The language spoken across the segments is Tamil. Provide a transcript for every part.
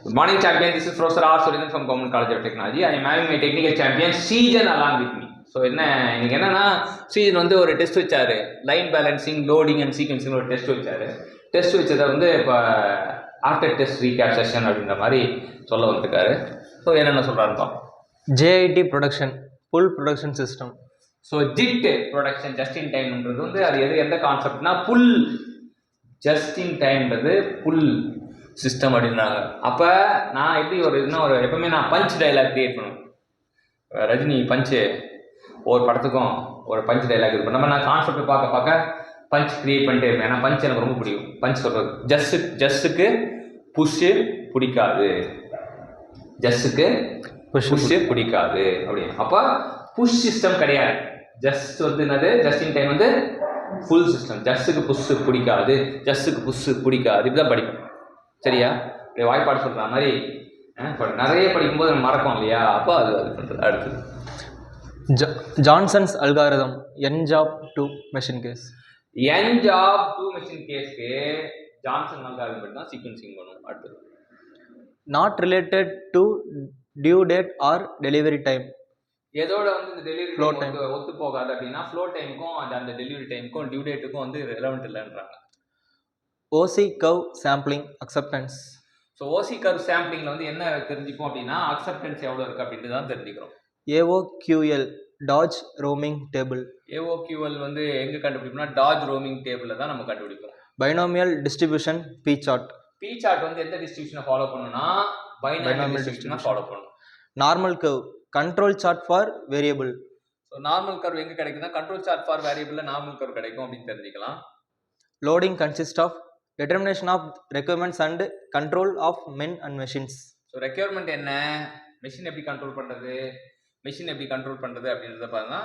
Good morning, champion. This is Professor R. Surindan from Government College of Technology. I am having my technical champion Srijan along with me. So இன்னைக்கு என்னன்னா ஸ்ரீஜன் வந்து ஒரு டெஸ்ட் வச்சாரு, line balancing, loading and sequencing ஒரு டெஸ்ட் வச்சாரு. டெஸ்ட் வச்சதை வந்து இப்போ ஆஃப்டர் டெஸ்ட் ரீகேப் செஷன் அப்படின்ற மாதிரி சொல்ல வந்திருக்காரு. ஸோ என்னென்ன சொல்கிறாருப்பா? JIT production full production system. So JIT production just in டைம்ன்றது வந்து அது எந்த கான்செப்ட்னா புல் ஜஸ்ட் இன் டைம்ன்றது புல் சிஸ்டம் அப்படின்றாங்க. அப்போ நான் எப்படி ஒரு எப்பவுமே நான் பஞ்ச் டைலாக் கிரியேட் பண்ணுவேன். ரஜினி பஞ்சு ஒரு படத்துக்கும் ஒரு பஞ்ச் டைலாக் இது பண்ண நான் கான்செப்ட் பார்க்க பஞ்ச் கிரியேட் பண்ணிட்டே இருப்பேன். ஏன்னா பஞ்ச் எனக்கு ரொம்ப பிடிக்கும். பஞ்ச் சொல்கிறது ஜஸ்ஸுக்கு புஷ்ஷு பிடிக்காது, ஜஸ்ஸுக்கு புஷ்ஷு பிடிக்காது அப்படின்னு. அப்போ புஷ் சிஸ்டம் கிடையாது. ஜஸ்ட் வந்து என்னது, ஜஸ்ட் இன் டைம் வந்து ஃபுல் சிஸ்டம். ஜஸ்ஸுக்கு புஷ்ஷு பிடிக்காது, ஜஸ்ஸுக்கு புஷ்ஷு பிடிக்காது, இப்படிதான் படிப்பேன். சரியா? வாய்ப்பாடு சொல்கிற மாதிரி நிறைய படிக்கும்போது மறக்கும் இல்லையா? அப்போ அது பண்ணுறது. அடுத்தது Johnson's algorithm n job 2 machine case. n job 2 machine caseக்கு ஜான்சன் அல்காரிதம் தான் சீக்வென்சிங் பண்ணும். அடுத்தது not related to due date or delivery time. எதோட வந்து இந்த டெலிவரி ஃப்ளோ டைம் ஒத்து போகாது அப்படின்னா ஃப்ளோ டைமுக்கும் அந்த டெலிவரி டைமுக்கும் டியூ டேட்டுக்கும் வந்து ரெலவெண்ட் இல்லைன்றாங்க. OC curve sampling acceptance. So OC curve சாம்பிளிங்கில் வந்து என்ன தெரிஞ்சுப்போம் அப்படின்னா அக்செப்டன்ஸ் எவ்வளோ இருக்குது அப்படின்ட்டு தான் தெரிஞ்சுக்கிறோம். AOQL Dodge Romig table. AOQL வந்து எங்கே கண்டுபிடிப்போம்னா டாஜ் ரோமிங் டேபிளில் தான் நம்ம கண்டுபிடிப்போம். Binomial distribution P chart. P chart வந்து எந்த டிஸ்ட்ரிபியூஷனை ஃபாலோ பண்ணணும்னா பைனாமியல் டிஸ்ட்ரிபியூஷனை ஃபாலோ பண்ணணும். Normal curve control chart for variable. So normal curve எங்கே கிடைக்குதுன்னா கண்ட்ரோல் சார்ட் ஃபார் வேரியபிளில் நார்மல் கர்வ் கிடைக்கும் அப்படின்னு தெரிஞ்சுக்கலாம். Loading consist of determination of requirements and control of men and machines. So requirement என்ன, மெஷின் எப்படி கண்ட்ரோல் பண்ணுறது, அப்படின்றத பாருங்க.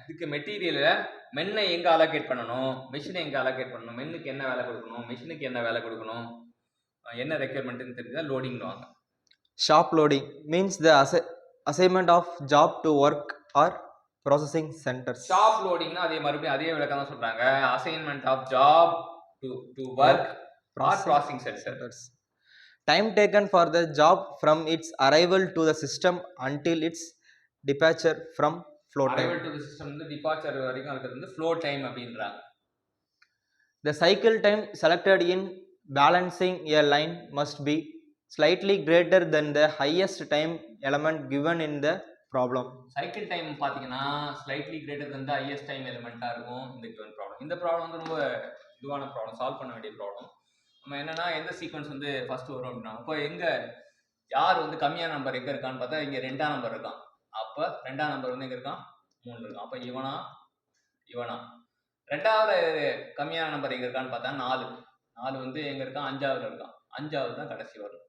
இதுக்கு மெட்டீரியலில் மென்னை எங்கே அலோகேட் பண்ணணும், மெஷினை எங்கே அலோகேட் பண்ணணும், மென்னுக்கு என்ன வேலை கொடுக்கணும், மெஷினுக்கு என்ன வேலை கொடுக்கணும், என்ன ரெக்யர்மெண்ட்டுன்னு தெரிஞ்சுதான் லோடிங்னு வாங்க. Shop loading means the assignment of job to work or processing centres. Shop லோடிங்னா அதே விளக்கம் தான் சொல்கிறாங்க. Assignment of job to work or processing centres. Time taken for the job from its arrival to the system until its departure from flow time. Arrival to the system வந்து departure வரைக்கும் இருக்கிறது வந்து flow time அப்படின்றாங்க. The cycle time selected in balancing a line must be slightly greater than the highest time element given in the problem. Cycle time பார்த்தீங்கன்னா slightly greater than the highest time element-ஆ இருக்கும் இந்த given problem. இந்த ப்ராப்ளம் வந்து ரொம்ப இதுவான ப்ராப்ளம், சால்வ் பண்ண வேண்டிய ப்ராப்ளம். நம்ம என்னன்னா எந்த சீக்வன்ஸ் வந்து ஃபர்ஸ்ட் வரும் அப்படின்னா, இப்போ எங்கே யார் வந்து கம்மியான நம்பர் எங்கே இருக்கான்னு பார்த்தா இங்கே 2ஆம் நம்பர் இருக்கான். அப்போ 2ஆம் நம்பர் வந்து எங்கே இருக்கான், 3 இருக்கான். அப்போ இவனா 2வது கம்மியான நம்பர் எங்கே இருக்கான்னு பார்த்தா 4 வந்து எங்கே இருக்கான், 5ஆவது இருக்கான். 5ஆவது தான் கடைசி வரும்.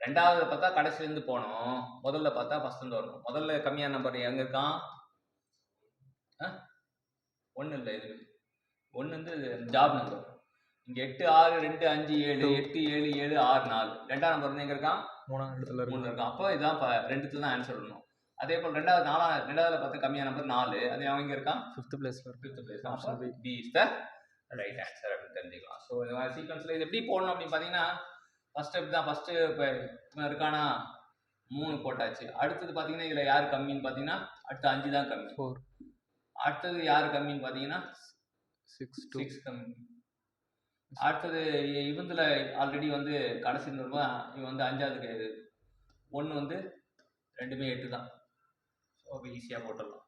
2வது பார்த்தா கடைசிலேருந்து போனோம், முதல்ல பார்த்தா ஃபர்ஸ்ட்லேருந்து வரணும். முதல்ல கம்மியான நம்பர் எங்கே இருக்கான், 1 இல்லை, இது 1 வந்து ஜாப் நம்பர். இங்கே 8 6 2 5 7 8 7 7 6 4. 2ஆம் நம்பர் வந்து எங்கே இருக்கான், 3 இருக்கான். அப்போ இதுதான் 2த்துல தான் ஆன்சர் வரணும். அதே போல் 2வது பார்த்து கம்மியான நம்பர் 4, அது அவன் இங்கே இருக்கான் 5th place. B is the right answer அப்படின்னு தெரிஞ்சுக்கலாம். ஸோ இந்த மாதிரி சீக்வன்ஸில் இது எப்படி போடணும் அப்படின்னு பார்த்தீங்கன்னா ஃபஸ்ட்டு இப்போ இருக்கானா 3 போட்டாச்சு. அடுத்தது பார்த்தீங்கன்னா இதில் யார் கம்மின்னு பார்த்தீங்கன்னா அடுத்து 5 தான் கம்மி. 4. அடுத்தது யார் கம்மின்னு பார்த்தீங்கன்னா 6 கம்மி. அடுத்தது இவந்தில் ஆல்ரெடி வந்து கடைசி இருந்தப்போ இவன் வந்து 5வது 1 வந்து 2மே 8 தான். ஸோ அப்போ ஈஸியாக போட்டுடலாம்.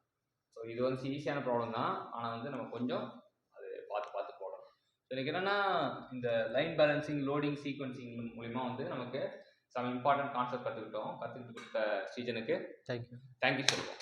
ஸோ இது வந்து ஈஸியான ப்ராப்ளம் தான், ஆனால் வந்து நம்ம கொஞ்சம் அது பார்த்து போடணும். ஸோ எனக்கு என்னென்னா இந்த லைன் பேலன்சிங், லோடிங், சீக்வன்சிங் மூலிமா வந்து நமக்கு சம் இம்பார்ட்டன்ட் கான்செப்ட் கற்றுக்கிட்டு கொடுத்த ஸ்ரீஜனுக்கு தேங்க்யூ சொல்லுவோம்.